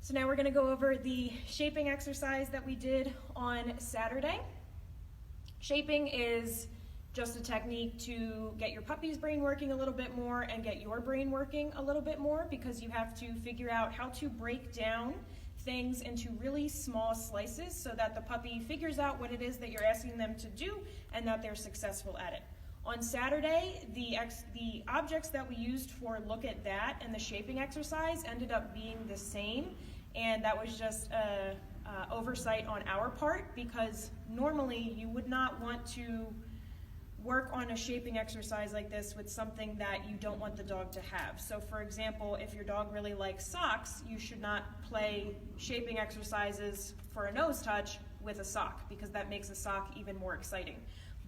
So now we're going to go over the shaping exercise that we did on Saturday. Shaping is just a technique to get your puppy's brain working a little bit more and get your brain working a little bit more, because you have to figure out how to break down things into really small slices so that the puppy figures out what it is that you're asking them to do and that they're successful at it. On Saturday, the objects that we used for look at that and the shaping exercise ended up being the same, and that was just a oversight on our part, because normally you would not want to work on a shaping exercise like this with something that you don't want the dog to have. So for example, if your dog really likes socks, you should not play shaping exercises for a nose touch with a sock, because that makes a sock even more exciting.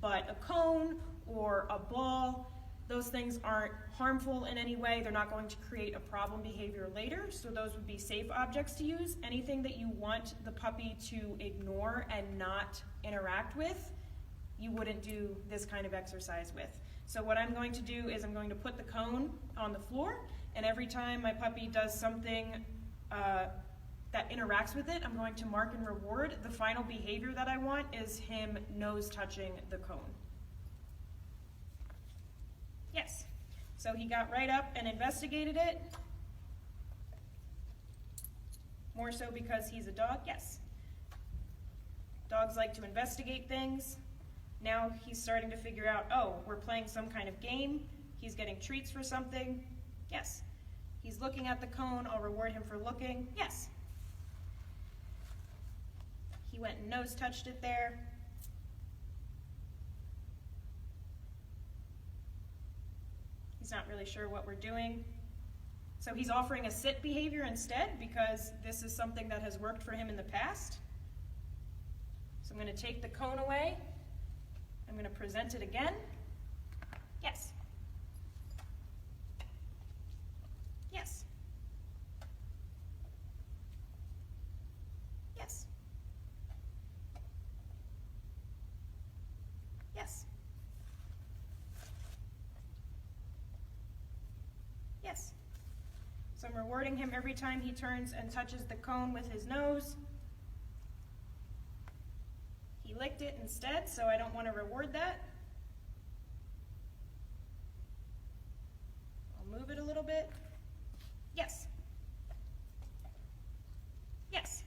But a cone or a ball, those things aren't harmful in any way. They're not going to create a problem behavior later, so those would be safe objects to use. Anything that you want the puppy to ignore and not interact with, you wouldn't do this kind of exercise with. So what I'm going to do is I'm going to put the cone on the floor, and every time my puppy does something that interacts with it, I'm going to mark and reward. The final behavior that I want is him nose touching the cone. Yes. So he got right up and investigated it. More so because he's a dog? Yes. Dogs like to investigate things. Now he's starting to figure out, oh, we're playing some kind of game. He's getting treats for something. Yes. He's looking at the cone. I'll reward him for looking. Yes. He went and nose touched it there. He's not really sure what we're doing. So he's offering a sit behavior instead, because this is something that has worked for him in the past. So I'm going to take the cone away. I'm going to present it again. Yes. Yes. Yes. Yes. Yes. So I'm rewarding him every time he turns and touches the cone with his nose. He licked it instead, so I don't want to reward that. I'll move it a little bit. Yes. Yes.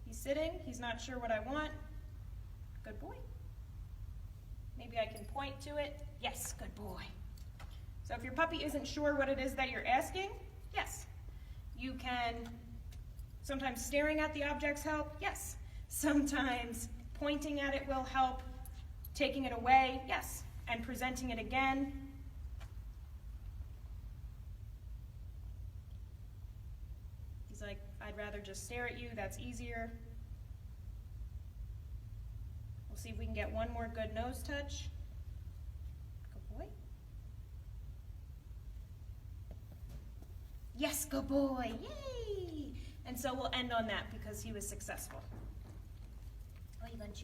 He's sitting, he's not sure what I want. Good boy. Maybe I can point to it. Yes, good boy. So if your puppy isn't sure what it is that you're asking, yes. You can, sometimes staring at the objects help, yes. Sometimes pointing at it will help. Taking it away, yes. And presenting it again. He's like, I'd rather just stare at you, that's easier. We'll see if we can get one more good nose touch. Good boy. Yes, good boy, yay! And so we'll end on that because he was successful. Oh, you gonna chew?